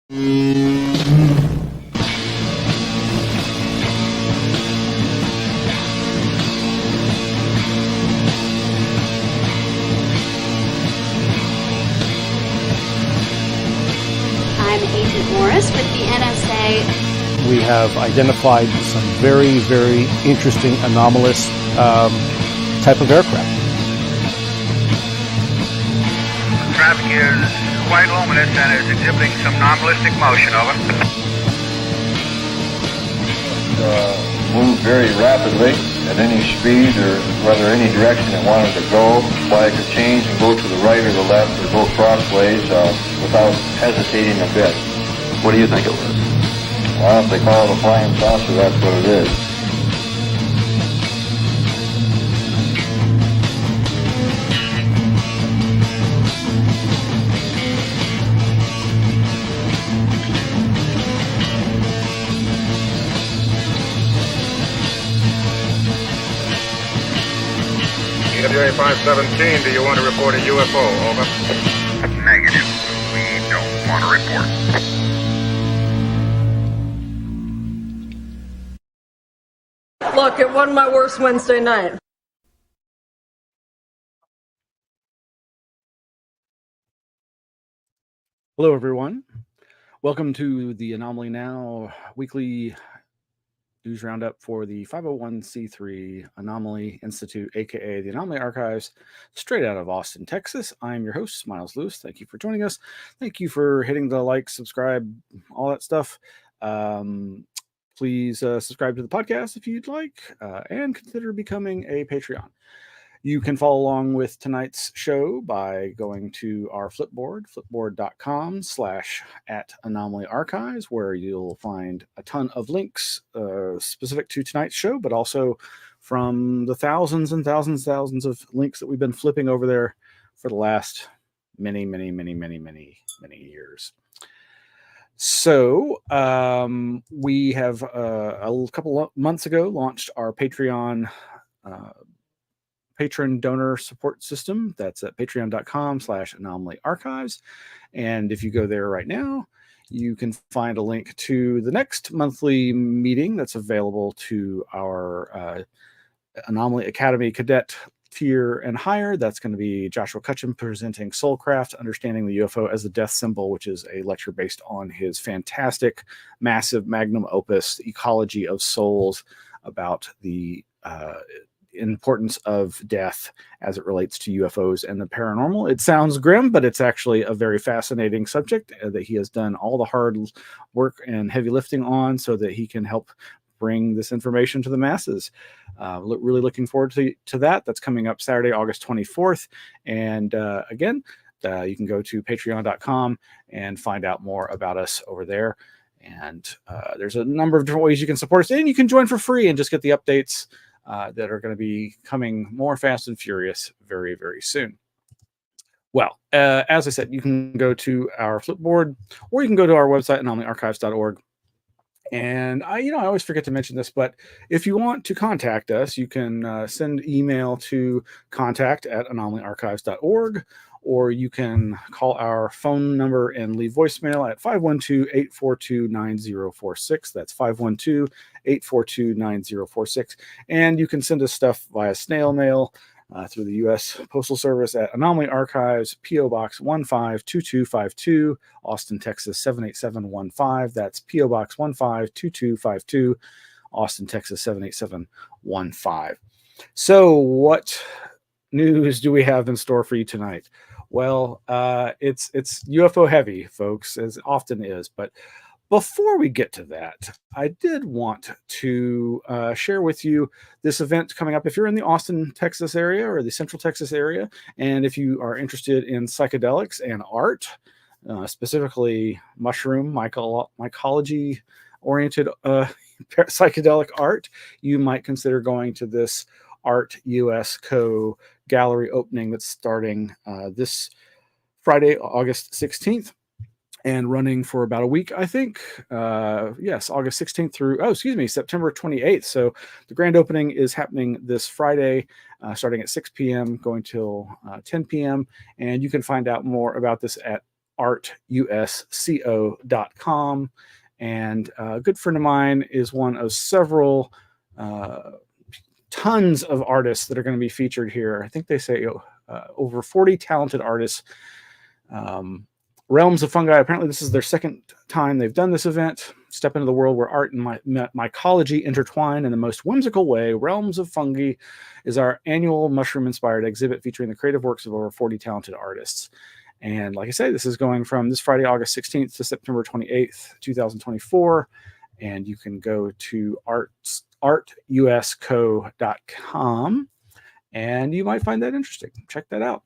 Agent Morris with the NSA. We have identified some very, very interesting anomalous type of aircraft. Traffic is quite luminous and is exhibiting some non-ballistic motion. Over. Move very rapidly at any speed or whether any direction it wanted to go. Fly could change and go to the right or the left or go crossways without hesitating a bit. What do you think it was? Well, if they call it a flying saucer, that's what it is. EWA 517, do you want to report a UFO? Over. Negative. We don't want to report. Look, it wasn't my worst Wednesday night. Hello, everyone. Welcome to the Anomaly-NOW Weekly News Roundup for the 501c3 Anomaly Institute, aka the Anomaly Archives, straight out of Austin, Texas. I'm your host, Miles Lewis. Thank you for joining us. Thank you for hitting the like, subscribe, all that stuff. Please subscribe to the podcast if you'd like, and consider becoming a Patreon. You can follow along with tonight's show by going to our Flipboard, flipboard.com/@Anomaly Archives, where you'll find a ton of links specific to tonight's show, but also from the thousands and thousands of links that we've been flipping over there for the last many years. So we have a couple of months ago launched our Patreon patron donor support system. That's at patreon.com/Anomaly Archives. And if you go there right now, you can find a link to the next monthly meeting that's available to our Anomaly Academy cadet tier and higher. That's going to be Joshua Cutchin presenting SoulCraft, Understanding the UFO as the Death Symbol, which is a lecture based on his fantastic, massive magnum opus, Ecology of Souls, about the importance of death as it relates to UFOs and the paranormal. It sounds grim, but it's actually a very fascinating subject that he has done all the hard work and heavy lifting on so that he can help bring this information to the masses. Really looking forward to that. That's coming up Saturday, August 24th. And again, you can go to patreon.com and find out more about us over there. And there's a number of different ways you can support us, and you can join for free and just get the updates that are going to be coming more fast and furious very, very soon. Well, as I said, you can go to our Flipboard, or you can go to our website, anomalyarchives.org. And I always forget to mention this, but if you want to contact us, you can send email to contact@anomalyarchives.org, or you can call our phone number and leave voicemail at 512-842-9046. That's 512-842-9046. And you can send us stuff via snail mail through the U.S. Postal Service at Anomaly Archives, P.O. Box 152252, Austin, Texas 78715. That's P.O. Box 152252, Austin, Texas 78715. So what news do we have in store for you tonight? Well, it's UFO heavy, folks, as it often is. But before we get to that, I did want to share with you this event coming up. If you're in the Austin, Texas area or the Central Texas area, and if you are interested in psychedelics and art, specifically mushroom, mycology-oriented psychedelic art, you might consider going to this Art US Co. gallery opening that's starting this Friday, August 16th. And running for about a week, I think. Yes, August 16th through, September 28th. So the grand opening is happening this Friday, starting at 6 p.m., going till 10 p.m. And you can find out more about this at artusco.com. And a good friend of mine is one of several tons of artists that are going to be featured here. I think they say over 40 talented artists. Realms of Fungi, apparently this is their second time they've done this event. Step into the world where art and mycology intertwine in the most whimsical way. Realms of Fungi is our annual mushroom-inspired exhibit featuring the creative works of over 40 talented artists. And like I say, this is going from this Friday, August 16th to September 28th, 2024. And you can go to artusco.com and you might find that interesting. Check that out.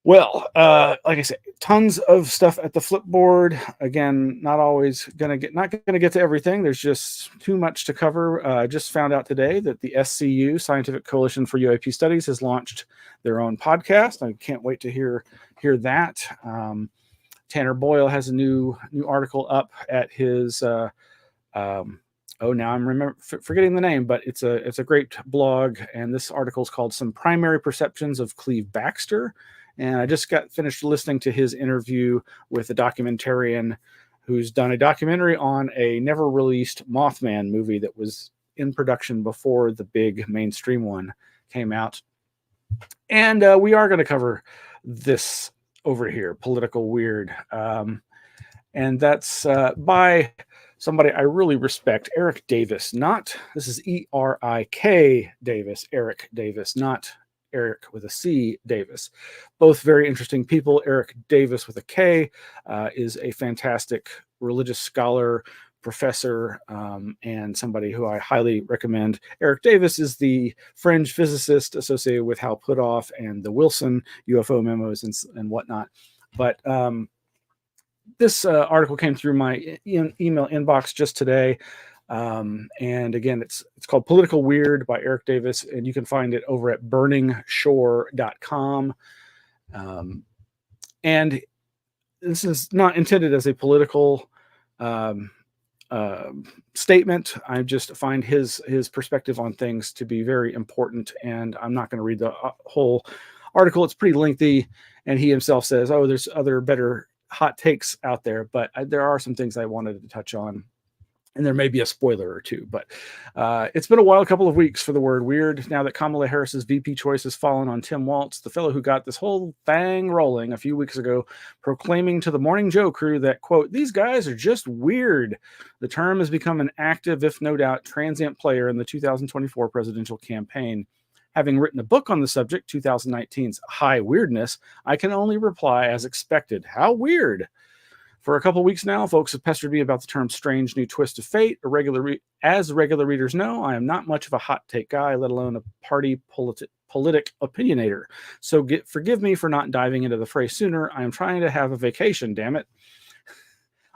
Well, like I said, tons of stuff at the Flipboard. Again, not gonna get to everything. There's just too much to cover. I just found out today that the SCU, Scientific Coalition for UAP Studies, has launched their own podcast. I can't wait to hear that. Tanner Boyle has a new article up at his. Now I'm forgetting the name, but it's a great blog, and this article is called "Some Primary Perceptions of Cleve Baxter." And I just got finished listening to his interview with a documentarian who's done a documentary on a never released Mothman movie that was in production before the big mainstream one came out. And we are going to cover this over here, Political Weird. And that's by somebody I really respect, Eric Davis. This is E-R-I-K Davis, Eric Davis, not Eric with a C Davis. Both very interesting people. Eric Davis with a K is a fantastic religious scholar, professor, and somebody who I highly recommend. Eric Davis is the fringe physicist associated with Hal Puthoff and the Wilson UFO memos and whatnot. But this article came through my email inbox just today. And again, it's called Political Weird by Eric Davis, and you can find it over at burningshore.com. And this is not intended as a political statement. I just find his perspective on things to be very important, and I'm not going to read the whole article. It's pretty lengthy, and he himself says, "Oh, there's other better hot takes out there," but there are some things I wanted to touch on. And there may be a spoiler or two, but it's been a wild couple of weeks for the word weird. Now that Kamala Harris's VP choice has fallen on Tim Walz, the fellow who got this whole thing rolling a few weeks ago, proclaiming to the Morning Joe crew that, quote, "these guys are just weird." The term has become an active, if no doubt, transient player in the 2024 presidential campaign. Having written a book on the subject, 2019's High Weirdness, I can only reply as expected. How weird? For a couple of weeks now, folks have pestered me about the term strange new twist of fate. As regular readers know, I am not much of a hot take guy, let alone a party politic opinionator. So forgive me for not diving into the fray sooner. I am trying to have a vacation, damn it.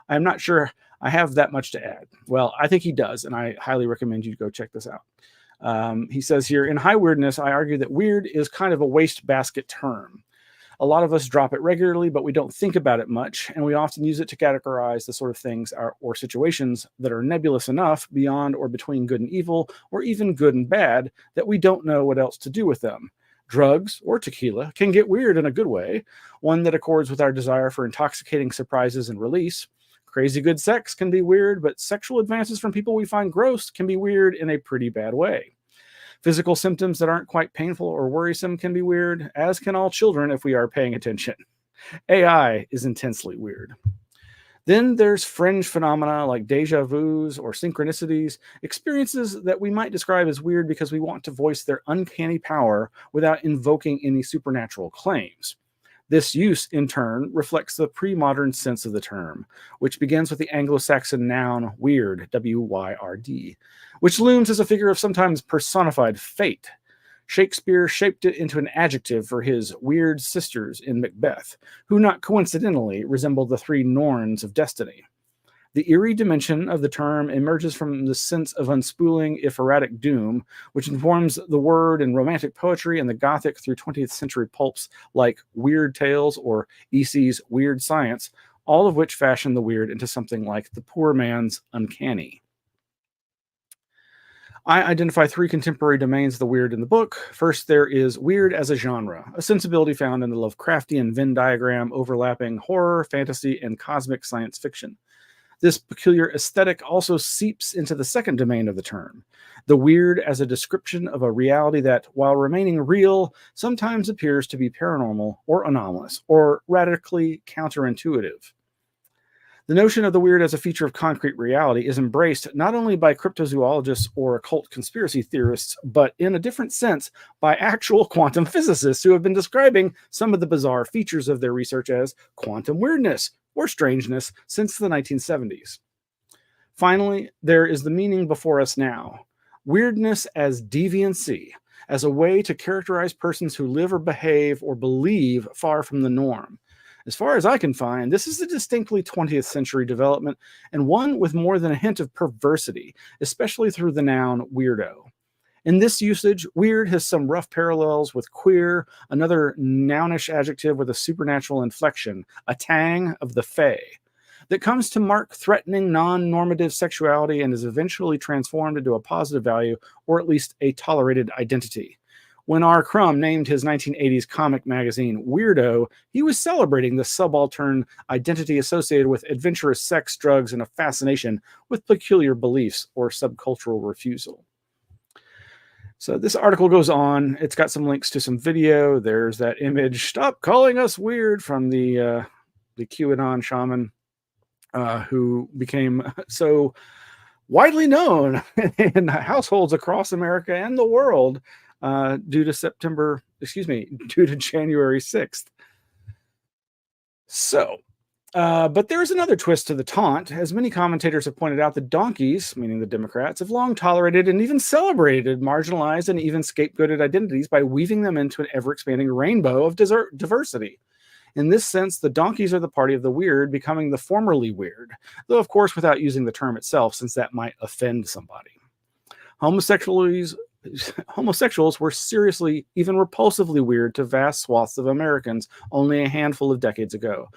I am not sure I have that much to add. Well, I think he does, and I highly recommend you go check this out. He says here, in High Weirdness, I argue that weird is kind of a wastebasket term. A lot of us drop it regularly, but we don't think about it much, and we often use it to categorize the sort of things or situations that are nebulous enough beyond or between good and evil, or even good and bad, that we don't know what else to do with them. Drugs, or tequila, can get weird in a good way, one that accords with our desire for intoxicating surprises and release. Crazy good sex can be weird, but sexual advances from people we find gross can be weird in a pretty bad way. Physical symptoms that aren't quite painful or worrisome can be weird, as can all children if we are paying attention. AI is intensely weird. Then there's fringe phenomena like deja vus or synchronicities, experiences that we might describe as weird because we want to voice their uncanny power without invoking any supernatural claims. This use, in turn, reflects the pre-modern sense of the term, which begins with the Anglo-Saxon noun weird, W-Y-R-D, which looms as a figure of sometimes personified fate. Shakespeare shaped it into an adjective for his weird sisters in Macbeth, who not coincidentally resemble the three Norns of destiny. The eerie dimension of the term emerges from the sense of unspooling, if erratic doom, which informs the word in Romantic poetry and the Gothic through 20th century pulps like Weird Tales or E.C.'s Weird Science, all of which fashion the weird into something like the poor man's uncanny. I identify 3 contemporary domains of the weird in the book. First, there is weird as a genre, a sensibility found in the Lovecraftian Venn diagram overlapping horror, fantasy, and cosmic science fiction. This peculiar aesthetic also seeps into the second domain of the term, the weird as a description of a reality that, while remaining real, sometimes appears to be paranormal or anomalous or radically counterintuitive. The notion of the weird as a feature of concrete reality is embraced not only by cryptozoologists or occult conspiracy theorists, but in a different sense by actual quantum physicists who have been describing some of the bizarre features of their research as quantum weirdness or strangeness since the 1970s. Finally, there is the meaning before us now. Weirdness as deviancy, as a way to characterize persons who live or behave or believe far from the norm. As far as I can find, this is a distinctly 20th century development, and one with more than a hint of perversity, especially through the noun weirdo. In this usage, weird has some rough parallels with queer, another nounish adjective with a supernatural inflection, a tang of the fae, that comes to mark threatening non-normative sexuality and is eventually transformed into a positive value, or at least a tolerated identity. When R. Crumb named his 1980s comic magazine Weirdo, he was celebrating the subaltern identity associated with adventurous sex, drugs, and a fascination with peculiar beliefs or subcultural refusal. So this article goes on. It's got some links to some video. There's that image, "Stop calling us weird," from the QAnon shaman who became so widely known in households across America and the world due to January 6th. So, but there's another twist to the taunt. As many commentators have pointed out, the donkeys, meaning the Democrats, have long tolerated and even celebrated marginalized and even scapegoated identities by weaving them into an ever-expanding rainbow of diversity. In this sense, the donkeys are the party of the weird, becoming the formerly weird, though of course without using the term itself, since that might offend somebody. Homosexuals were seriously, even repulsively weird to vast swaths of Americans only a handful of decades ago,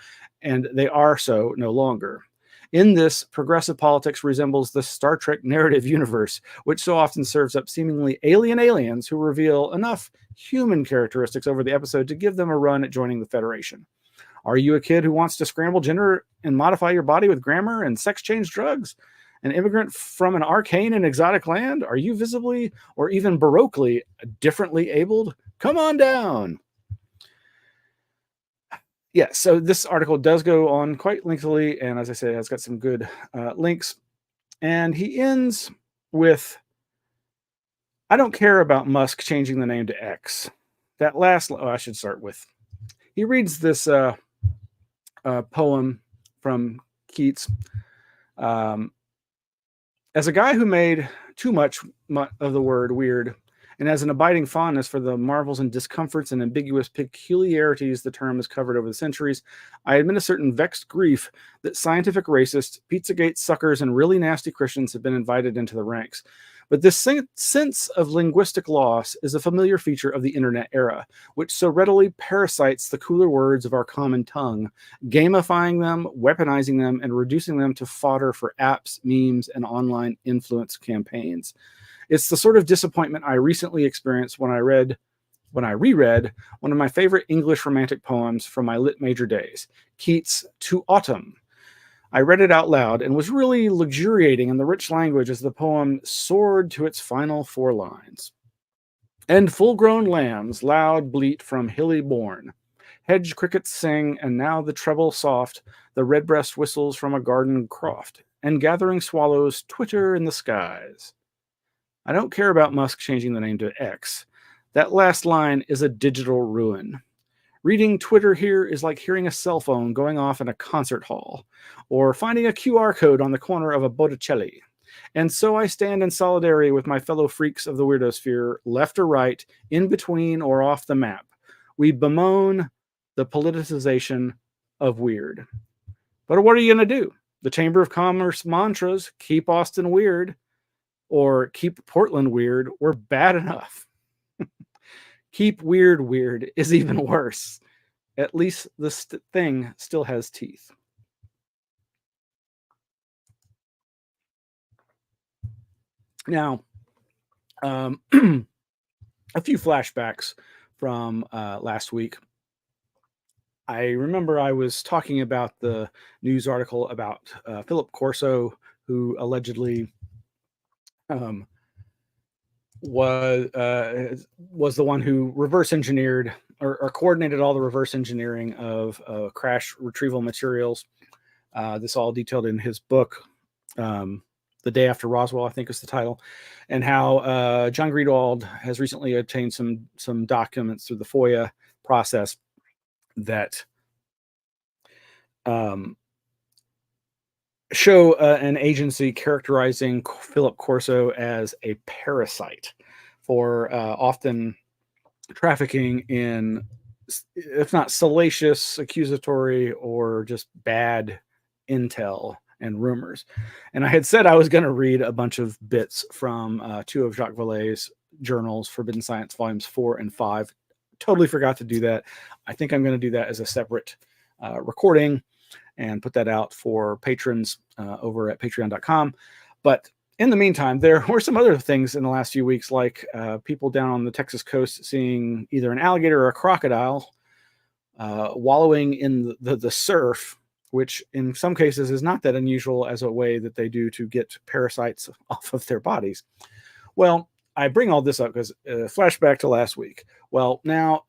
and they are so no longer. In this, progressive politics resembles the Star Trek narrative universe, which so often serves up seemingly alien aliens who reveal enough human characteristics over the episode to give them a run at joining the Federation. Are you a kid who wants to scramble gender and modify your body with grammar and sex change drugs? An immigrant from an arcane and exotic land? Are you visibly or even baroquely differently abled? Come on down. Yeah, so this article does go on quite lengthily, and as I said, it has got some good links. And he ends with, "I don't care about Musk changing the name to X." That last, I should start with. He reads this poem from Keats. As a guy who made too much of the word weird, and as an abiding fondness for the marvels and discomforts and ambiguous peculiarities the term has covered over the centuries, I admit a certain vexed grief that scientific racists, Pizzagate suckers, and really nasty Christians have been invited into the ranks. But this sense of linguistic loss is a familiar feature of the internet era, which so readily parasites the cooler words of our common tongue, gamifying them, weaponizing them, and reducing them to fodder for apps, memes, and online influence campaigns. It's the sort of disappointment I recently experienced when I reread one of my favorite English romantic poems from my lit major days, Keats' To Autumn. I read it out loud and was really luxuriating in the rich language as the poem soared to its final 4 lines. "And full-grown lambs loud bleat from hilly bourne. Hedge crickets sing, and now the treble soft, the redbreast whistles from a garden croft, and gathering swallows twitter in the skies. I don't care about Musk changing the name to X. That last line is a digital ruin. Reading Twitter here is like hearing a cell phone going off in a concert hall, or finding a QR code on the corner of a Botticelli. And so I stand in solidarity with my fellow freaks of the weirdosphere, left or right, in between or off the map. We bemoan the politicization of weird. But what are you going to do? The Chamber of Commerce mantras, keep Austin weird, or keep Portland weird, were bad enough. Keep weird is even worse. At least the thing still has teeth." Now, A few flashbacks from last week. I remember I was talking about the news article about Philip Corso, who allegedly was the one who reverse engineered or coordinated all the reverse engineering of crash retrieval materials. This all detailed in his book, The Day After Roswell, I think is the title, and how John Greenwald has recently obtained some documents through the FOIA process that show an agency characterizing Philip Corso as a parasite for often trafficking in, if not salacious, accusatory, or just bad intel and rumors. And I had said I was going to read a bunch of bits from two of Jacques Vallée's journals, Forbidden Science Volumes 4 and 5. Totally forgot to do that. I think I'm going to do that as a separate recording and put that out for patrons over at patreon.com. But in the meantime, there were some other things in the last few weeks, like people down on the Texas coast seeing either an alligator or a crocodile wallowing in the surf, which in some cases is not that unusual as a way that they do to get parasites off of their bodies. Well, I bring all this up because flashback to last week. Well, now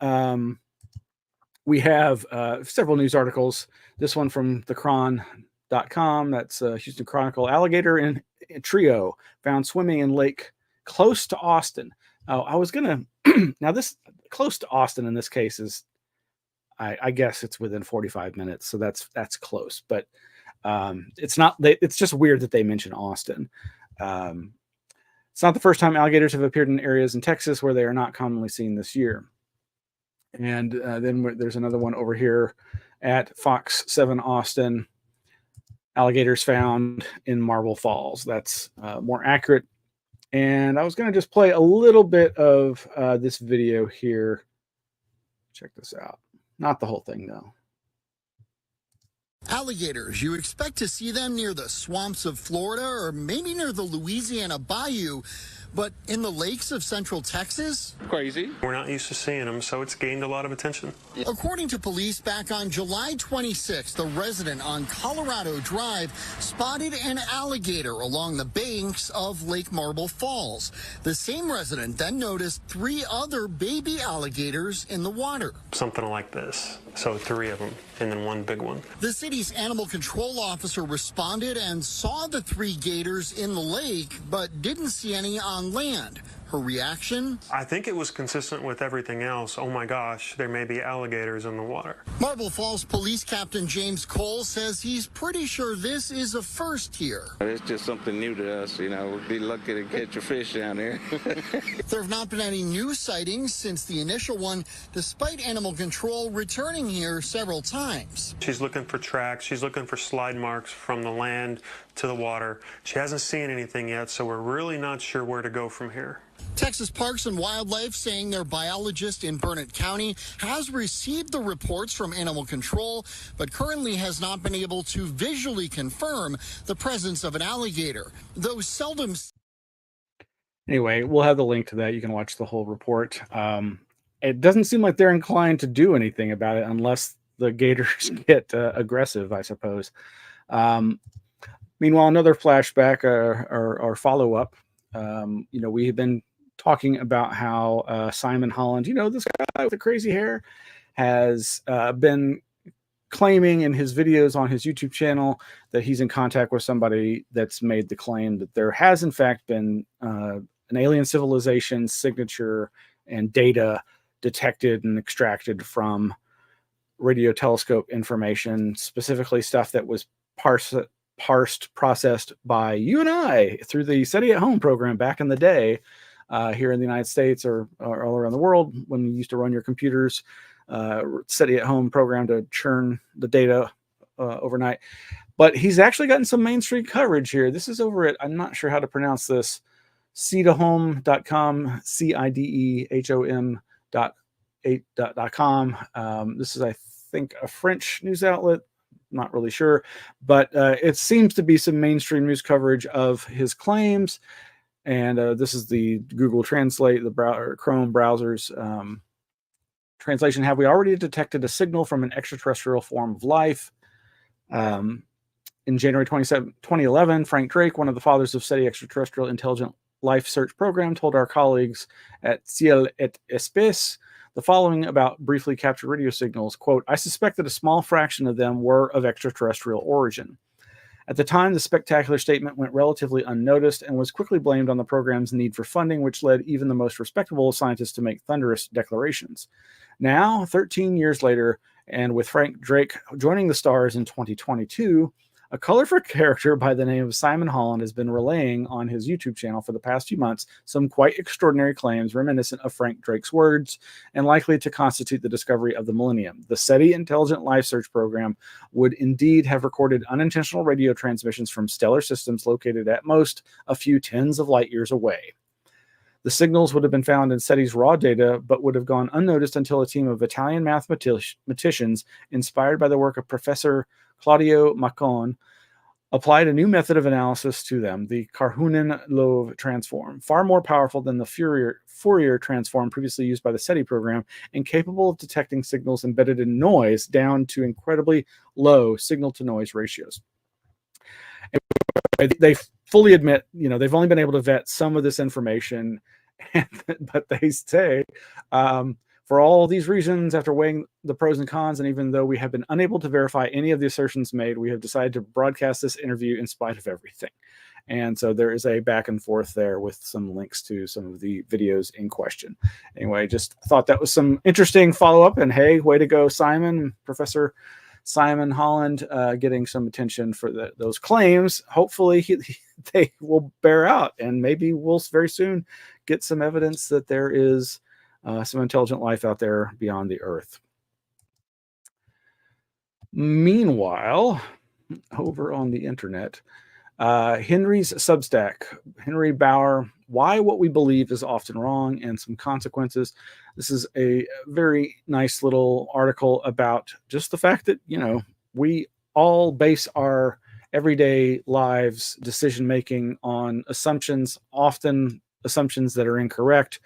we have several news articles. This one from thecron.com, that's Houston Chronicle. Alligator in trio found swimming in lake close to Austin. Oh, I was going to, now this close to Austin in this case is, I guess it's within 45 minutes. So that's close, but it's not, it's just weird that they mention Austin. It's not the first time alligators have appeared in areas in Texas where they are not commonly seen this year. And then there's another one over here at Fox 7 Austin. Alligators found in Marble Falls. That's more accurate. And I was going to just play a little bit of this video here. Check this out. Not the whole thing, though. Alligators, you expect to see them near the swamps of Florida or maybe near the Louisiana bayou, but in the lakes of central Texas? Crazy. We're not used to seeing them, so it's gained a lot of attention. According to police, back on July 26th, a resident on Colorado Drive spotted an alligator along the banks of Lake Marble Falls. The same resident then noticed 3 other baby alligators in the water. Something like this. So 3 of them, and then 1 big one. The city's animal control officer responded and saw the 3 gators in the lake, but didn't see any on land. Her reaction? I think it was consistent with everything else. Oh my gosh, there may be alligators in the water. Marble Falls Police Captain James Cole says he's pretty sure this is a first here. It's just something new to us, you know. We'll be lucky to catch a fish down there. There have not been any new sightings since the initial one, despite animal control returning here several times. She's looking for tracks. She's looking for slide marks from the land to the water. She hasn't seen anything yet, so we're really not sure where to go from here. Texas Parks and Wildlife saying their biologist in Burnett County has received the reports from animal control, but currently has not been able to visually confirm the presence of an alligator, though seldom. Anyway, we'll have the link to that. You can watch the whole report. It doesn't seem like they're inclined to do anything about it unless the gators get aggressive, I suppose. Meanwhile, another flashback or follow-up. We have been talking about how Simon Holland, this guy with the crazy hair, has been claiming in his videos on his YouTube channel that he's in contact with somebody that's made the claim that there has in fact been an alien civilization signature and data detected and extracted from radio telescope information, specifically stuff that was processed by you and I through the SETI at Home program back in the day here in the United States or all around the world when you used to run your computers, SETI at Home program to churn the data overnight. But he's actually gotten some mainstream coverage here. This is over at, I'm not sure how to pronounce this, CIDEHOM.com, CIDE.com. This is, I think, a French news outlet. Not really sure, but it seems to be some mainstream news coverage of his claims. And this is the Google Translate, the Chrome browser's translation. Have we already detected a signal from an extraterrestrial form of life? In January 2011, Frank Drake, one of the fathers of SETI Extraterrestrial Intelligent Life Search Program, told our colleagues at Ciel et Espèce the following about briefly captured radio signals. Quote, I suspect that a small fraction of them were of extraterrestrial origin. At the time, the spectacular statement went relatively unnoticed and was quickly blamed on the program's need for funding, which led even the most respectable scientists to make thunderous declarations. Now, 13 years later, and with Frank Drake joining the stars in 2022, a colorful character by the name of Simon Holland has been relaying on his YouTube channel for the past few months some quite extraordinary claims reminiscent of Frank Drake's words and likely to constitute the discovery of the millennium. The SETI Intelligent Life Search Program would indeed have recorded unintentional radio transmissions from stellar systems located at most a few tens of light years away. The signals would have been found in SETI's raw data, but would have gone unnoticed until a team of Italian mathematicians, inspired by the work of Professor Claudio Maccone, applied a new method of analysis to them, the Carhoonen-Loewe transform, far more powerful than the Fourier transform previously used by the SETI program, and capable of detecting signals embedded in noise down to incredibly low signal-to-noise ratios. And they fully admit, they've only been able to vet some of this information, but they say, for all these reasons, after weighing the pros and cons, and even though we have been unable to verify any of the assertions made, we have decided to broadcast this interview in spite of everything. And so there is a back and forth there with some links to some of the videos in question. Anyway, just thought that was some interesting follow-up. And hey, way to go, Simon, Professor Simon Holland, getting some attention for those claims. Hopefully they will bear out, and maybe we'll very soon get some evidence that there is some intelligent life out there beyond the Earth. Meanwhile, over on the internet, Henry's Substack, Henry Bauer, Why What We Believe is Often Wrong and Some Consequences. This is a very nice little article about just the fact that, we all base our everyday lives, decision-making on assumptions, often assumptions that are incorrect,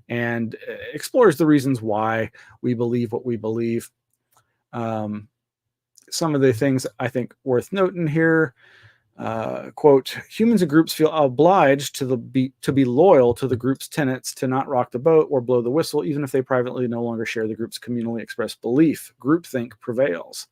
and explores the reasons why we believe what we believe. Some of the things I think worth noting here, quote, humans and groups feel obliged to be loyal to the group's tenets, to not rock the boat or blow the whistle, even if they privately no longer share the group's communally expressed belief. Groupthink prevails.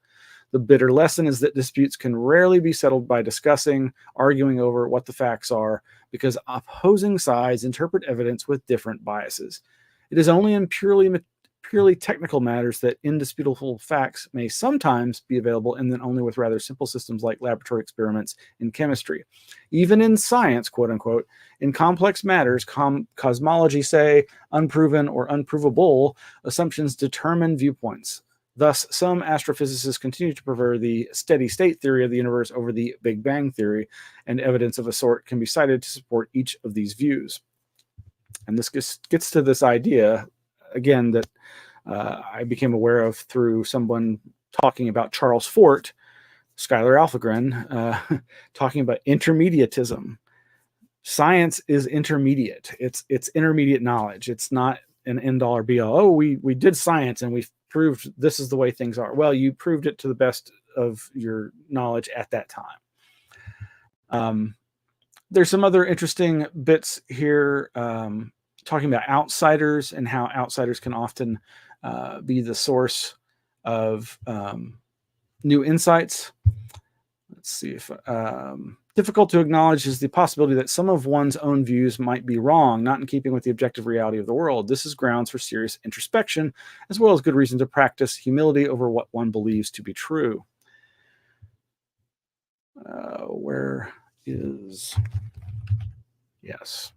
The bitter lesson is that disputes can rarely be settled by discussing, arguing over what the facts are, because opposing sides interpret evidence with different biases. It is only in purely technical matters that indisputable facts may sometimes be available, and then only with rather simple systems like laboratory experiments in chemistry. Even in science, quote unquote, in complex matters, cosmology, say, unproven or unprovable assumptions determine viewpoints. Thus, some astrophysicists continue to prefer the steady state theory of the universe over the Big Bang theory, and evidence of a sort can be cited to support each of these views. And this gets to this idea, again, that I became aware of through someone talking about Charles Fort, Skylar Alphagren, talking about intermediatism. Science is intermediate. It's intermediate knowledge. It's not an end all or be all. Oh, we did science and we proved this is the way things are. Well, you proved it to the best of your knowledge at that time. There's some other interesting bits here, talking about outsiders and how outsiders can often be the source of new insights. Let's see if difficult to acknowledge is the possibility that some of one's own views might be wrong, not in keeping with the objective reality of the world. This is grounds for serious introspection, as well as good reason to practice humility over what one believes to be true. Where is... Yes.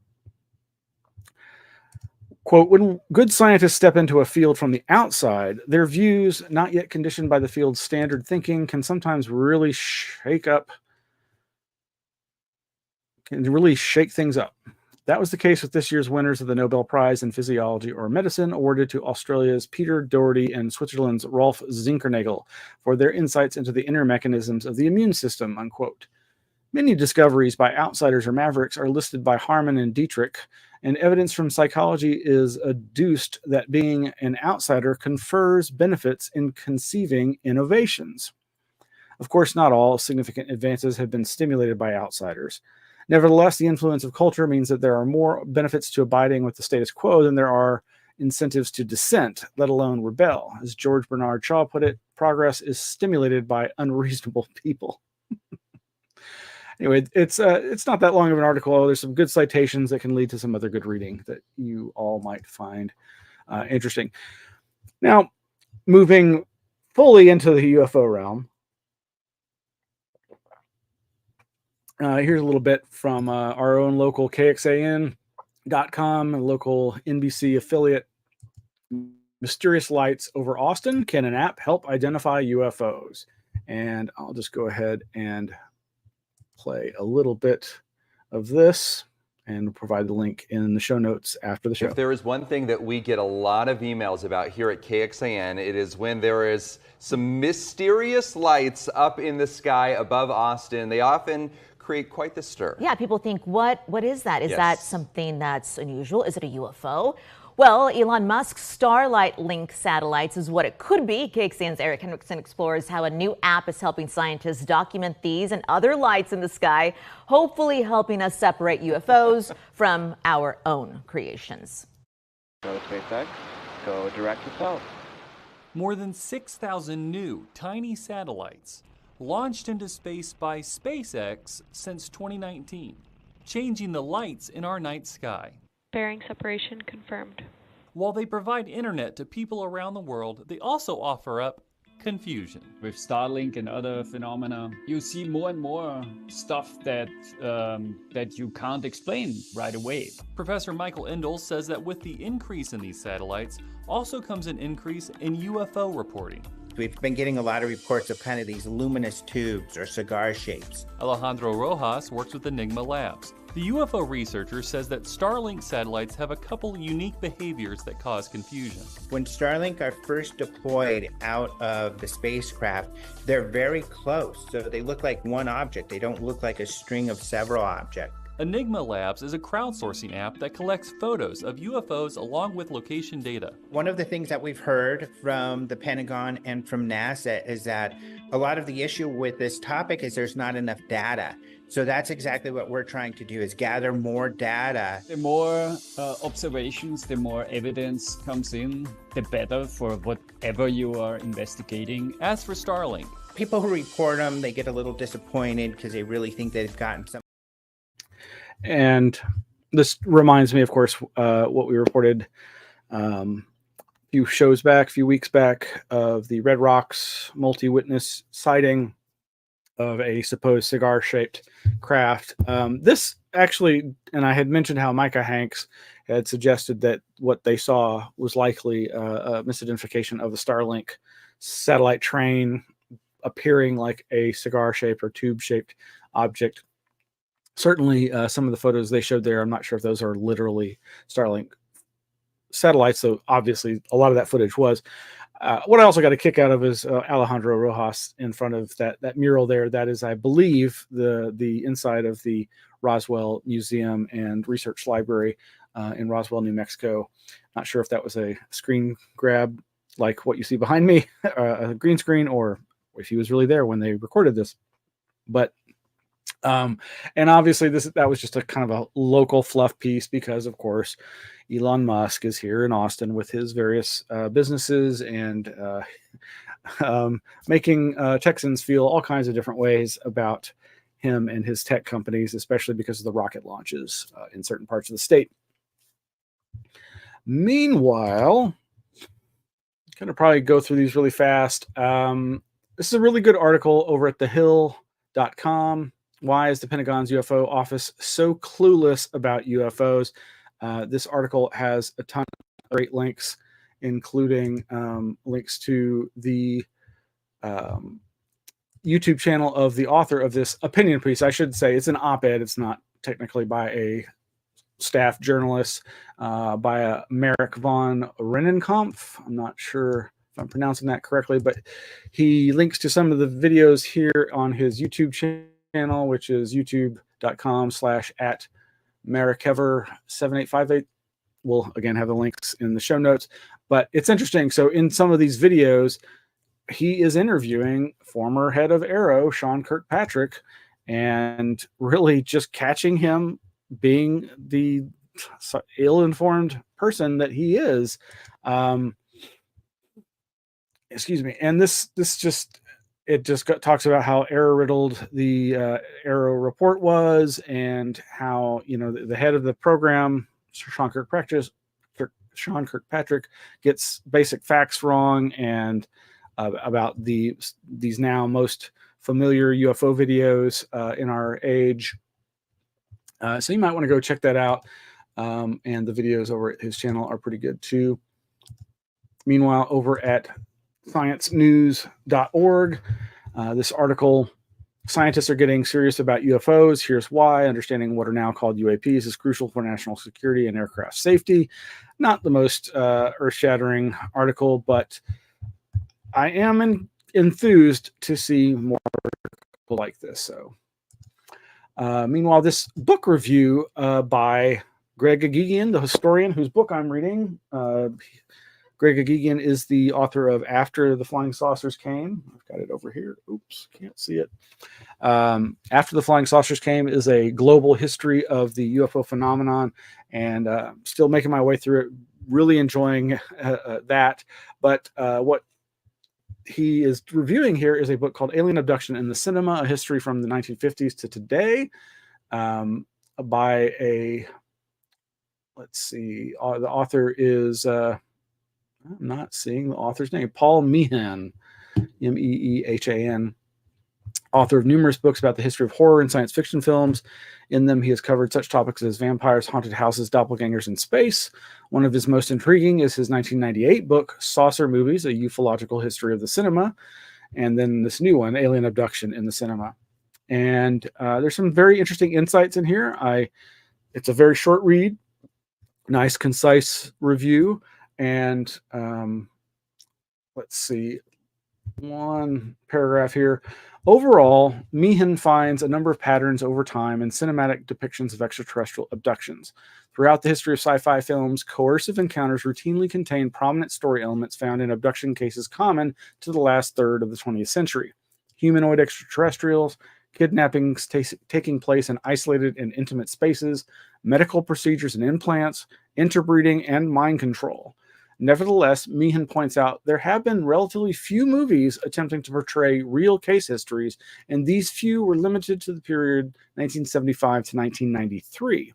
Quote, when good scientists step into a field from the outside, their views, not yet conditioned by the field's standard thinking, can sometimes really shake things up. That was the case with this year's winners of the Nobel Prize in Physiology or Medicine, awarded to Australia's Peter Doherty and Switzerland's Rolf Zinkernagel for their insights into the inner mechanisms of the immune system, unquote. Many discoveries by outsiders or mavericks are listed by Harman and Dietrich, and evidence from psychology is adduced that being an outsider confers benefits in conceiving innovations. Of course, not all significant advances have been stimulated by outsiders. Nevertheless, the influence of culture means that there are more benefits to abiding with the status quo than there are incentives to dissent, let alone rebel. As George Bernard Shaw put it, progress is stimulated by unreasonable people. Anyway, it's not that long of an article. There's some good citations that can lead to some other good reading that you all might find interesting. Now, moving fully into the UFO realm, here's a little bit from our own local KXAN.com, a local NBC affiliate. Mysterious lights over Austin. Can an app help identify UFOs? And I'll just go ahead and play a little bit of this and provide the link in the show notes after the show. If there is one thing that we get a lot of emails about here at KXAN, it is when there is some mysterious lights up in the sky above Austin. They often create quite the stir. Yeah, people think, what is that? Is that something that's unusual? Is it a UFO? Well, Elon Musk's Starlight Link satellites is what it could be. KXAN's Eric Hendrickson explores how a new app is helping scientists document these and other lights in the sky, hopefully helping us separate UFOs from our own creations. Go to SpaceX, go direct to south. More than 6,000 new, tiny satellites launched into space by SpaceX since 2019, changing the lights in our night sky. Bearing separation confirmed. While they provide internet to people around the world, they also offer up confusion. With Starlink and other phenomena, you see more and more stuff that you can't explain right away. Professor Michael Endel says that with the increase in these satellites also comes an increase in UFO reporting. We've been getting a lot of reports of kind of these luminous tubes or cigar shapes. Alejandro Rojas works with Enigma Labs. The UFO researcher says that Starlink satellites have a couple unique behaviors that cause confusion. When Starlink are first deployed out of the spacecraft, they're very close, so they look like one object. They don't look like a string of several objects. Enigma Labs is a crowdsourcing app that collects photos of UFOs along with location data. One of the things that we've heard from the Pentagon and from NASA is that a lot of the issue with this topic is there's not enough data. So that's exactly what we're trying to do, is gather more data. The more observations, the more evidence comes in, the better for whatever you are investigating. As for Starlink, people who report them, they get a little disappointed because they really think they've gotten some. And this reminds me, of course, what we reported a few weeks back, of the Red Rocks multi-witness sighting of a supposed cigar-shaped craft. This actually, and I had mentioned how Micah Hanks had suggested that what they saw was likely a misidentification of the Starlink satellite train appearing like a cigar-shaped or tube-shaped object. Certainly, some of the photos they showed there, I'm not sure if those are literally Starlink satellites, so obviously a lot of that footage was. What I also got a kick out of is Alejandro Rojas in front of that mural there. That is, I believe, the inside of the Roswell Museum and Research Library in Roswell, New Mexico. Not sure if that was a screen grab like what you see behind me, a green screen, or if he was really there when they recorded this. But and obviously that was just a kind of a local fluff piece because, of course, Elon Musk is here in Austin with his various businesses and making Texans feel all kinds of different ways about him and his tech companies, especially because of the rocket launches in certain parts of the state. Meanwhile, I'm going to probably go through these really fast. This is a really good article over at thehill.com. Why is the Pentagon's UFO office so clueless about UFOs? This article has a ton of great links, including links to the YouTube channel of the author of this opinion piece. I should say it's an op-ed. It's not technically by a staff journalist, by Merrick von Rennenkampf. I'm not sure if I'm pronouncing that correctly, but he links to some of the videos here on his YouTube channel channel, which is youtube.com/@Marikever7858. We'll again have the links in the show notes, but it's interesting. So in some of these videos, he is interviewing former head of Arrow, Sean Kirkpatrick, and really just catching him being the ill-informed person that he is. Excuse me. And this just talks about how error-riddled the Arrow report was, and how, you know, the head of the program, Sean Kirkpatrick, gets basic facts wrong, and about these now most familiar UFO videos in our age. So you might want to go check that out. And the videos over at his channel are pretty good too. Meanwhile, over at sciencenews.org, this article, scientists are getting serious about UFOs. Here's why. Understanding what are now called UAPs is crucial for national security and aircraft safety. Not the most earth-shattering article, but I am enthused to see more articles like this. So, meanwhile, this book review by Greg Agigian, the historian whose book I'm reading. Greg Agigian is the author of After the Flying Saucers Came. I've got it over here. Oops, can't see it. After the Flying Saucers Came is a global history of the UFO phenomenon, and still making my way through it. Really enjoying that. But what he is reviewing here is a book called Alien Abduction in the Cinema, a history from the 1950s to today, by a, let's see, the author is, I'm not seeing the author's name, Paul Meehan, Meehan, author of numerous books about the history of horror and science fiction films. In them, he has covered such topics as vampires, haunted houses, doppelgangers, and space. One of his most intriguing is his 1998 book, Saucer Movies, a ufological history of the cinema. And then this new one, Alien Abduction in the Cinema. And there's some very interesting insights in here. It's a very short read, nice, concise review. And let's see, one paragraph here. Overall, Meehan finds a number of patterns over time in cinematic depictions of extraterrestrial abductions. Throughout the history of sci-fi films, coercive encounters routinely contain prominent story elements found in abduction cases common to the last third of the 20th century. Humanoid extraterrestrials, kidnappings taking place in isolated and intimate spaces, medical procedures and implants, interbreeding, and mind control. Nevertheless, Meehan points out there have been relatively few movies attempting to portray real case histories, and these few were limited to the period 1975 to 1993.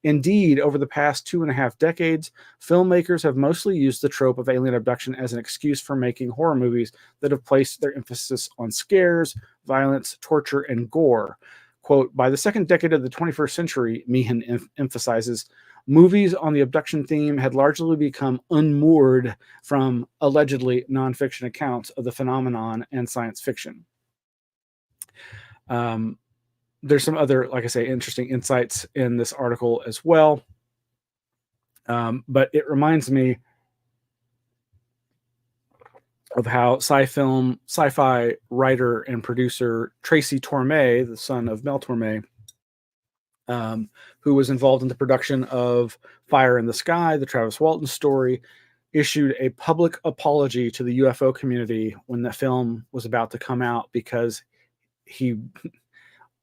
Indeed, over the past 2.5 decades, filmmakers have mostly used the trope of alien abduction as an excuse for making horror movies that have placed their emphasis on scares, violence, torture, and gore. Quote, by the second decade of the 21st century, Meehan emphasizes, movies on the abduction theme had largely become unmoored from allegedly nonfiction accounts of the phenomenon and science fiction. There's some other, like I say, interesting insights in this article as well. But it reminds me of how sci-fi writer and producer Tracy Torme, the son of Mel Torme, who was involved in the production of Fire in the Sky, the Travis Walton story, issued a public apology to the UFO community when the film was about to come out, because he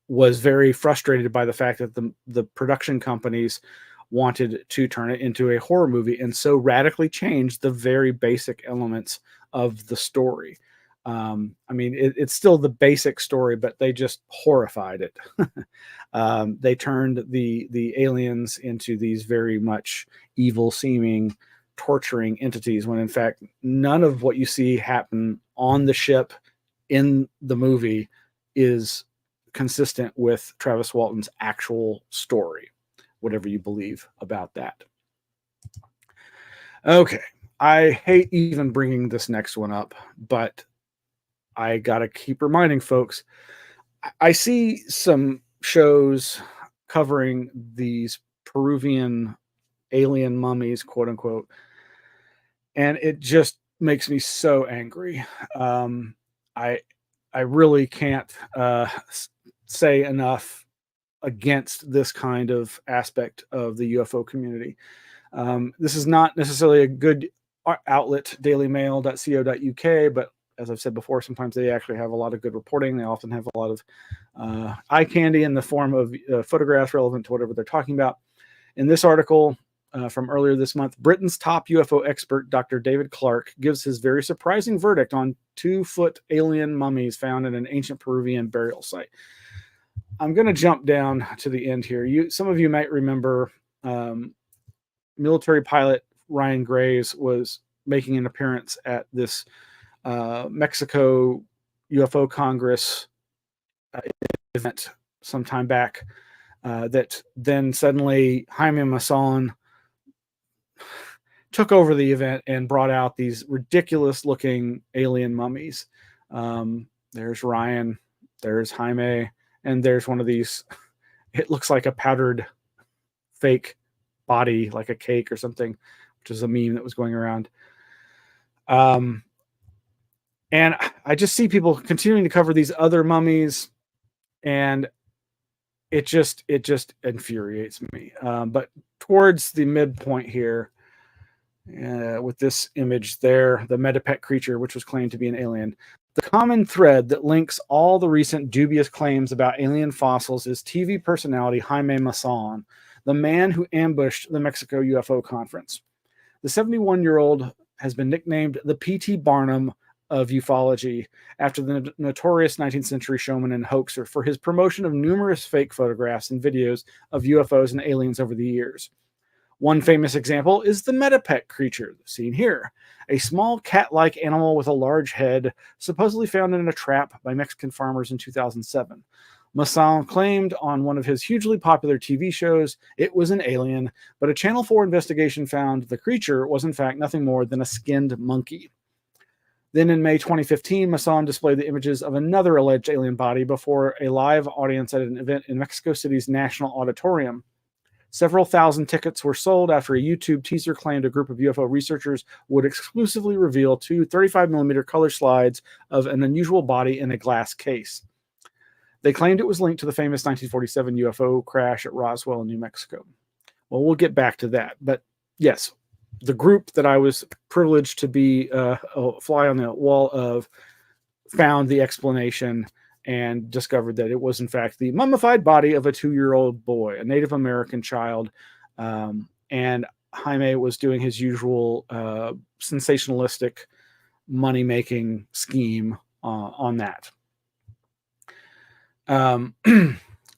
was very frustrated by the fact that the production companies wanted to turn it into a horror movie and so radically changed the very basic elements of the story. I mean, it's still the basic story, but they just horrified it. They turned the aliens into these very much evil-seeming, torturing entities, when in fact none of what you see happen on the ship in the movie is consistent with Travis Walton's actual story, whatever you believe about that. Okay, I hate even bringing this next one up, but I gotta keep reminding folks. I see some shows covering these Peruvian alien mummies, quote unquote, and it just makes me so angry. I really can't say enough against this kind of aspect of the UFO community. This is not necessarily a good outlet, dailymail.co.uk, but as I've said before, sometimes they actually have a lot of good reporting. They often have a lot of eye candy in the form of photographs relevant to whatever they're talking about. In this article from earlier this month, Britain's top UFO expert, Dr. David Clark, gives his very surprising verdict on 2-foot alien mummies found in an ancient Peruvian burial site. I'm going to jump down to the end here. Some of you might remember military pilot Ryan Graves was making an appearance at this Mexico UFO Congress event sometime back that then suddenly Jaime Maussan took over the event and brought out these ridiculous looking alien mummies. There's Ryan, there's Jaime, and there's one of these, it looks like a powdered fake body, like a cake or something, which is a meme that was going around. And I just see people continuing to cover these other mummies, and it just infuriates me. But towards the midpoint here, with this image there, the Metapet creature, which was claimed to be an alien, the common thread that links all the recent dubious claims about alien fossils is TV personality Jaime Maussan, the man who ambushed the Mexico UFO conference. The 71-year-old has been nicknamed the P.T. Barnum of ufology after the notorious 19th century showman and hoaxer for his promotion of numerous fake photographs and videos of UFOs and aliens over the years. One famous example is the Metapet creature, seen here, a small cat-like animal with a large head, supposedly found in a trap by Mexican farmers in 2007. Maussan claimed on one of his hugely popular TV shows it was an alien, but a Channel 4 investigation found the creature was in fact nothing more than a skinned monkey. Then in May 2015, Maussan displayed the images of another alleged alien body before a live audience at an event in Mexico City's National Auditorium. Several thousand tickets were sold after a YouTube teaser claimed a group of UFO researchers would exclusively reveal 2 35mm color slides of an unusual body in a glass case. They claimed it was linked to the famous 1947 UFO crash at Roswell in New Mexico. Well, we'll get back to that. But yes, the group that I was privileged to be a fly on the wall of found the explanation and discovered that it was in fact the mummified body of a 2-year-old boy, a Native American child. And Jaime was doing his usual sensationalistic money-making scheme on that.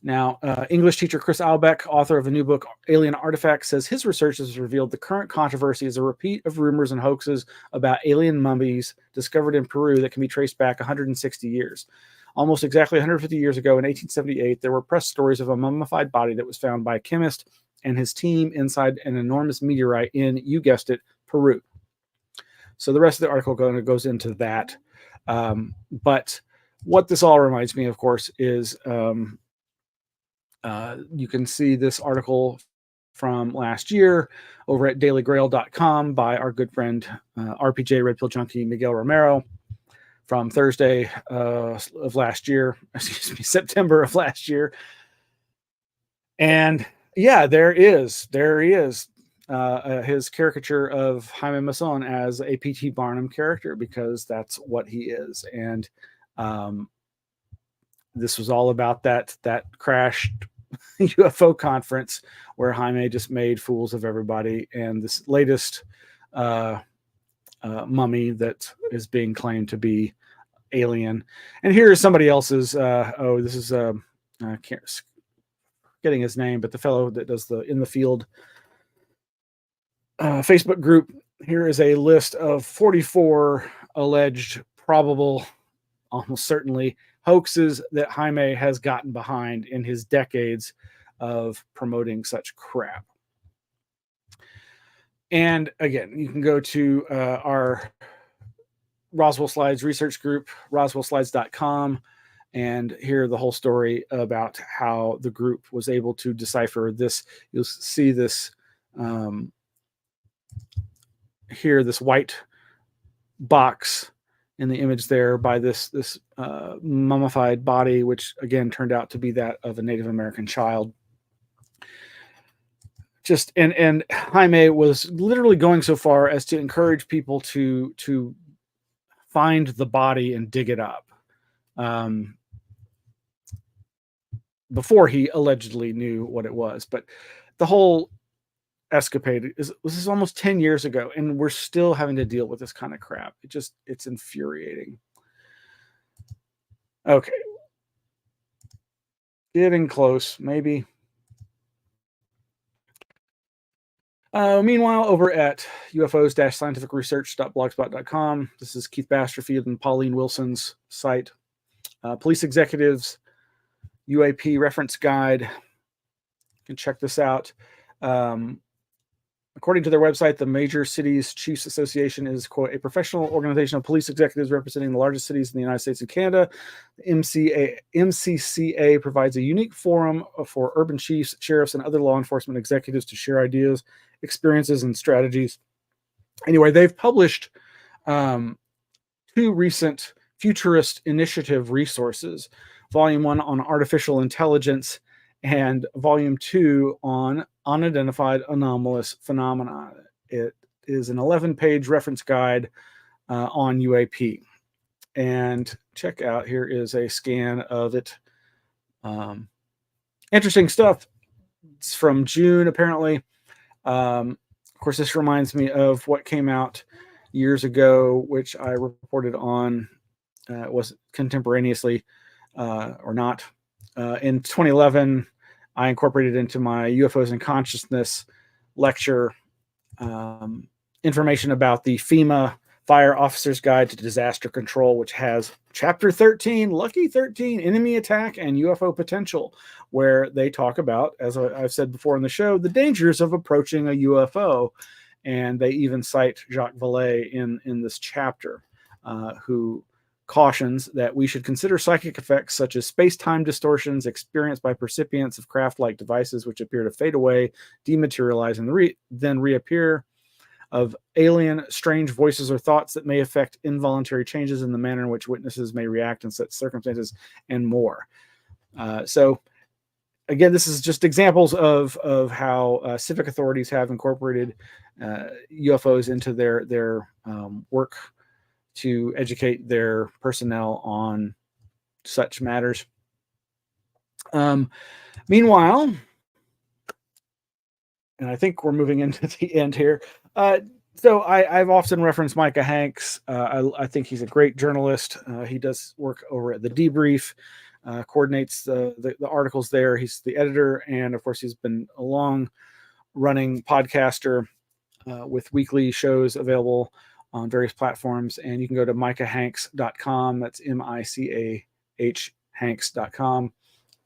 Now, English teacher Chris Albeck, author of a new book, Alien Artifacts, says his research has revealed the current controversy is a repeat of rumors and hoaxes about alien mummies discovered in Peru that can be traced back 160 years. Almost exactly 150 years ago, in 1878, there were press stories of a mummified body that was found by a chemist and his team inside an enormous meteorite in, you guessed it, Peru. So the rest of the article goes into that. But what this all reminds me, of course, is you can see this article from last year over at dailygrail.com by our good friend RPJ Red Pill Junkie Miguel Romero from Thursday of last year, September of last year. And yeah, there he is his caricature of Jaime Maussan as a P.T. Barnum character, because that's what he is. And this was all about that crashed UFO conference where Jaime just made fools of everybody. And this latest mummy that is being claimed to be alien. And here is somebody else's. This is I can't getting his name, but the fellow that does the In the Field Facebook group. Here is a list of 44 alleged, probable, almost certainly hoaxes that Jaime has gotten behind in his decades of promoting such crap. And again, you can go to our Roswell Slides research group, roswellslides.com, and hear the whole story about how the group was able to decipher this. You'll see this here, this white box in the image there by this mummified body, which again turned out to be that of a Native American child. Just and Jaime was literally going so far as to encourage people to find the body and dig it up, before he allegedly knew what it was. But the whole escapade this is almost 10 years ago, and we're still having to deal with this kind of crap. It's infuriating. Okay, getting close, maybe. Meanwhile, over at ufos-scientificresearch.blogspot.com, this is Keith Basterfield and Pauline Wilson's site. Police Executives UAP Reference Guide. You can check this out. According to their website, the Major Cities Chiefs Association is, quote, a professional organization of police executives representing the largest cities in the United States and Canada. The MCCA provides a unique forum for urban chiefs, sheriffs, and other law enforcement executives to share ideas, experiences, and strategies. Anyway, they've published 2 recent futurist initiative resources, Volume 1 on artificial intelligence and Volume 2 on unidentified anomalous phenomena. It is an 11-page reference guide on UAP. And check out, here is a scan of it. Interesting stuff. It's from June, apparently. Of course, this reminds me of what came out years ago, which I reported on, was contemporaneously or not. In 2011, I incorporated into my UFOs and Consciousness lecture information about the FEMA Fire Officer's Guide to Disaster Control, which has Chapter 13, Lucky 13, Enemy Attack and UFO Potential, where they talk about, as I've said before in the show, the dangers of approaching a UFO. And they even cite Jacques Vallée in this chapter, who cautions that we should consider psychic effects such as space-time distortions experienced by percipients of craft-like devices which appear to fade away, dematerialize, and then reappear, of alien, strange voices or thoughts that may affect involuntary changes in the manner in which witnesses may react in such circumstances, and more. So, again, this is just examples of how civic authorities have incorporated UFOs into their work to educate their personnel on such matters. Meanwhile, and I think we're moving into the end here. So I've often referenced Micah Hanks. I think he's a great journalist. He does work over at The Debrief, coordinates the articles there. He's the editor, and of course, he's been a long-running podcaster with weekly shows available on various platforms. And you can go to micahhanks.com. That's MICAH Hanks.com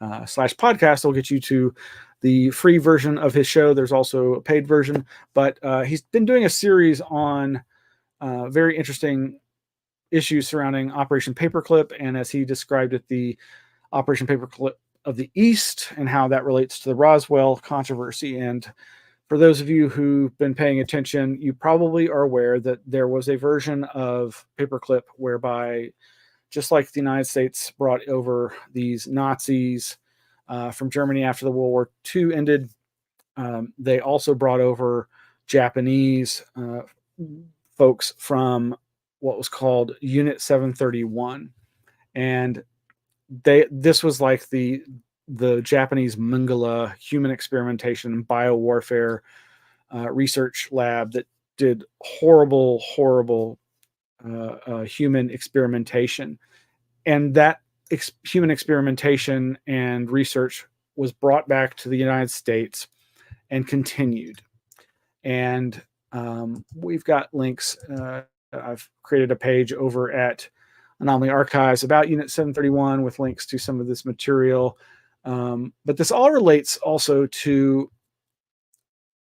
/podcast. Will get you to the free version of his show. There's also a paid version, but he's been doing a series on very interesting issues surrounding Operation Paperclip, and as he described it, the Operation Paperclip of the East and how that relates to the Roswell controversy. And for those of you who've been paying attention, you probably are aware that there was a version of Paperclip whereby, just like the United States brought over these Nazis from Germany after the World War II ended, they also brought over Japanese folks from what was called Unit 731. And this was like the Japanese Mangala human experimentation and biowarfare research lab that did horrible human experimentation. And that human experimentation and research was brought back to the United States and continued. And we've got links. I've created a page over at Anomaly Archives about Unit 731 with links to some of this material. But this all relates also to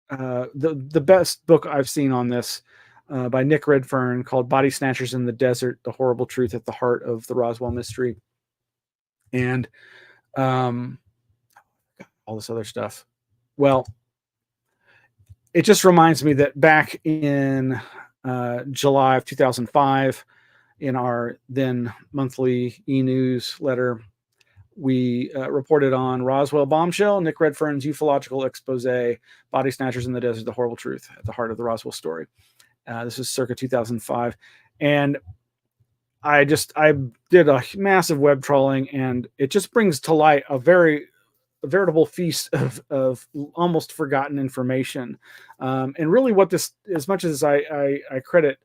the best book I've seen on this by Nick Redfern called Body Snatchers in the Desert, The Horrible Truth at the Heart of the Roswell Mystery. And all this other stuff. Well, it just reminds me that back in July of 2005, in our then monthly e-newsletter, we reported on Roswell bombshell, Nick Redfern's ufological expose, body snatchers in the desert, the horrible truth at the heart of the Roswell story. This is circa 2005. And I did a massive web trawling, and it just brings to light a veritable feast of almost forgotten information. And really what this, as much as I credit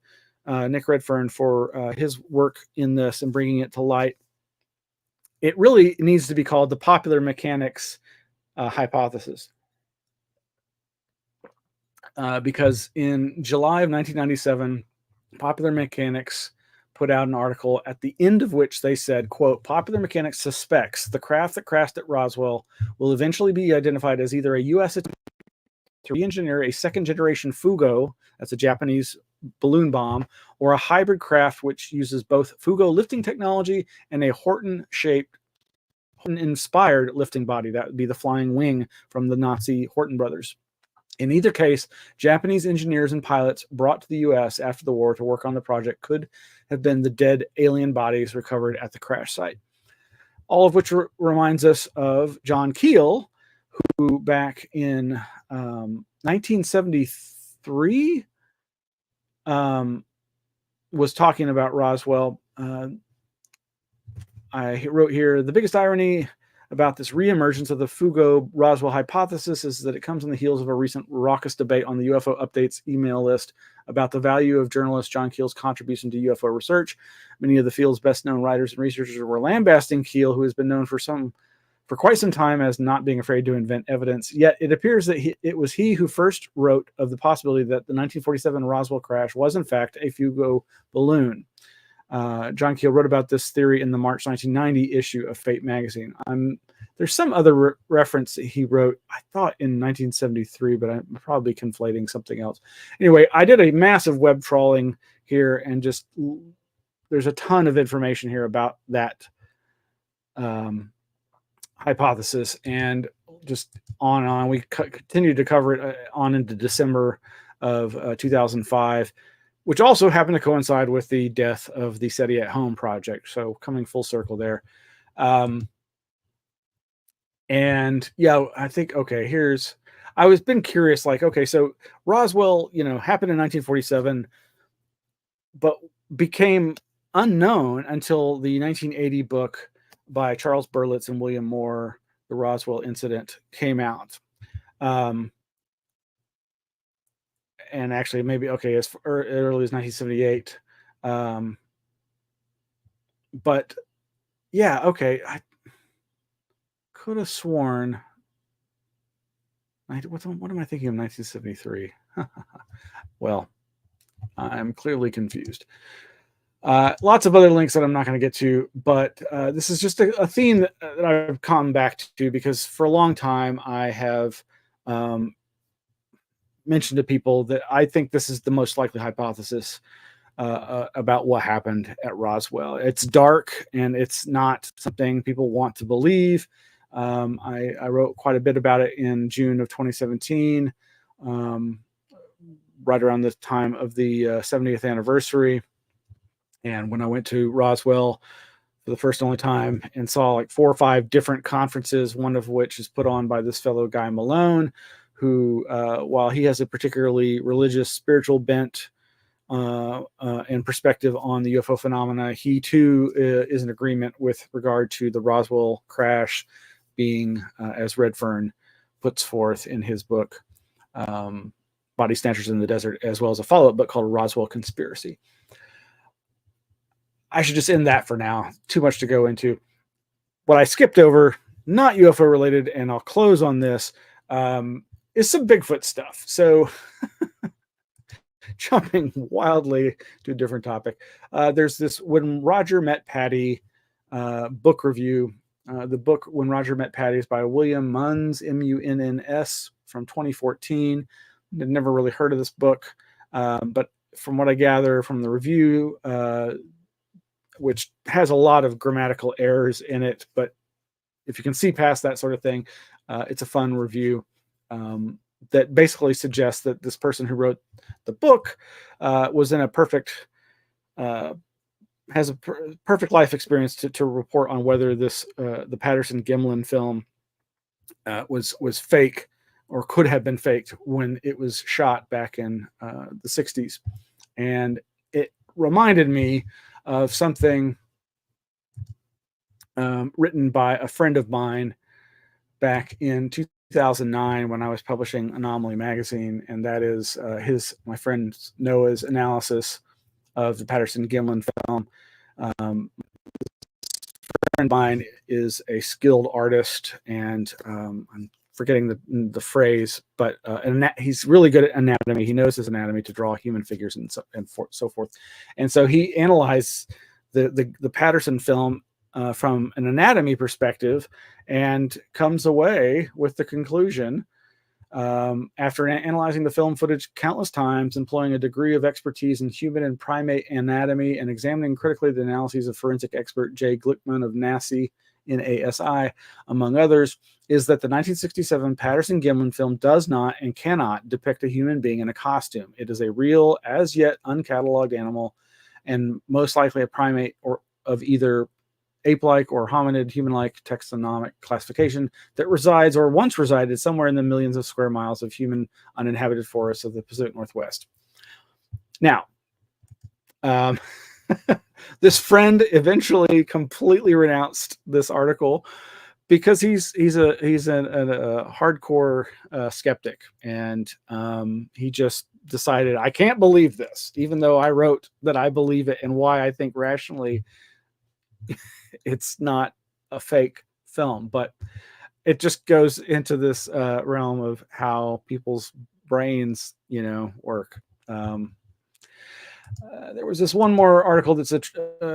Nick Redfern for his work in this and bringing it to light, it really needs to be called the popular mechanics hypothesis. Because in July of 1997, Popular Mechanics put out an article at the end of which they said, quote, Popular Mechanics suspects the craft that crashed at Roswell will eventually be identified as either a U.S. attempt to re-engineer a second-generation Fugo, that's a Japanese balloon bomb, or a hybrid craft which uses both Fugo lifting technology and a Horton-inspired lifting body. That would be the flying wing from the Nazi Horton brothers. In either case, Japanese engineers and pilots brought to the U.S. after the war to work on the project could have been the dead alien bodies recovered at the crash site. All of which reminds us of John Keel, who back in 1973 was talking about Roswell. I wrote here, the biggest irony about this reemergence of the Fugo-Roswell hypothesis is that it comes on the heels of a recent raucous debate on the UFO Updates email list about the value of journalist John Keel's contribution to UFO research. Many of the field's best-known writers and researchers were lambasting Keel, who has been known for quite some time as not being afraid to invent evidence. Yet it appears that it was he who first wrote of the possibility that the 1947 Roswell crash was in fact a Fugo balloon. John Keel wrote about this theory in the March 1990 issue of Fate magazine. There's some other reference that he wrote, I thought in 1973, but I'm probably conflating something else. Anyway, I did a massive web trawling here, and just there's a ton of information here about that hypothesis, and just on and on. We continued to cover it on into December of 2005. Which also happened to coincide with the death of the SETI at Home project. So coming full circle there. And yeah, I think, okay, I was been curious, like, okay, so Roswell, happened in 1947, but became unknown until the 1980 book by Charles Berlitz and William Moore, The Roswell Incident, came out. And actually maybe, okay, as early as 1978. But yeah, okay. I could have sworn, what am I thinking of 1973? Well, I'm clearly confused. Lots of other links that I'm not going to get to, but this is just a theme that I've come back to, because for a long time I have mentioned to people that I think this is the most likely hypothesis about what happened at Roswell. It's dark and it's not something people want to believe. I wrote quite a bit about it in June of 2017, right around the time of the 70th anniversary. And when I went to Roswell for the first and only time and saw like 4 or 5 different conferences, one of which is put on by this fellow Guy Malone, who, while he has a particularly religious, spiritual bent and perspective on the UFO phenomena, he too is in agreement with regard to the Roswell crash being, as Redfern puts forth in his book, Body Snatchers in the Desert, as well as a follow-up book called Roswell Conspiracy. I should just end that for now. Too much to go into. What I skipped over, not UFO related, and I'll close on this, is some Bigfoot stuff. So jumping wildly to a different topic. There's this When Roger Met Patty book review. The book When Roger Met Patty is by William Munns, M-U-N-N-S, from 2014. I'd never really heard of this book, but from what I gather from the review, which has a lot of grammatical errors in it, but if you can see past that sort of thing, it's a fun review. That basically suggests that this person who wrote the book was in a perfect has a perfect life experience to report on whether this the Patterson-Gimlin film was fake or could have been faked when it was shot back in the 60s. And it reminded me of something written by a friend of mine back in 2009 when I was publishing Anomaly magazine, and that is my friend Noah's analysis of the Patterson-Gimlin film. Friend of mine is a skilled artist, and I'm forgetting the phrase, but he's really good at anatomy. He knows his anatomy to draw human figures and so forth. And so he analyzed the Patterson film from an anatomy perspective, and comes away with the conclusion, after analyzing the film footage countless times, employing a degree of expertise in human and primate anatomy, and examining critically the analyses of forensic expert Jay Glickman of NASI, among others, is that the 1967 Patterson-Gimlin film does not and cannot depict a human being in a costume. It is a real, as yet uncatalogued animal, and most likely a primate or of either ape-like or hominid human-like taxonomic classification that resides or once resided somewhere in the millions of square miles of human uninhabited forests of the Pacific Northwest. Now, this friend eventually completely renounced this article because he's a hardcore skeptic, and he just decided, I can't believe this, even though I wrote that I believe it and why I think rationally it's not a fake film. But it just goes into this realm of how people's brains, work. There was this one more article that's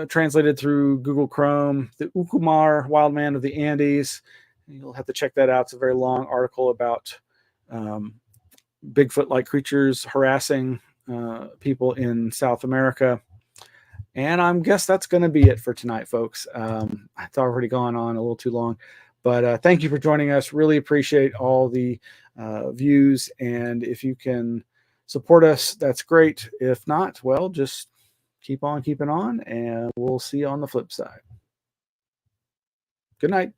translated through Google Chrome, the Ukumar Wild Man of the Andes. You'll have to check that out. It's a very long article about Bigfoot-like creatures harassing people in South America. And I guess that's going to be it for tonight, folks. It's already gone on a little too long, but thank you for joining us. Really appreciate all the views. And if you can support us, that's great. If not, well, just keep on keeping on, and we'll see you on the flip side. Good night.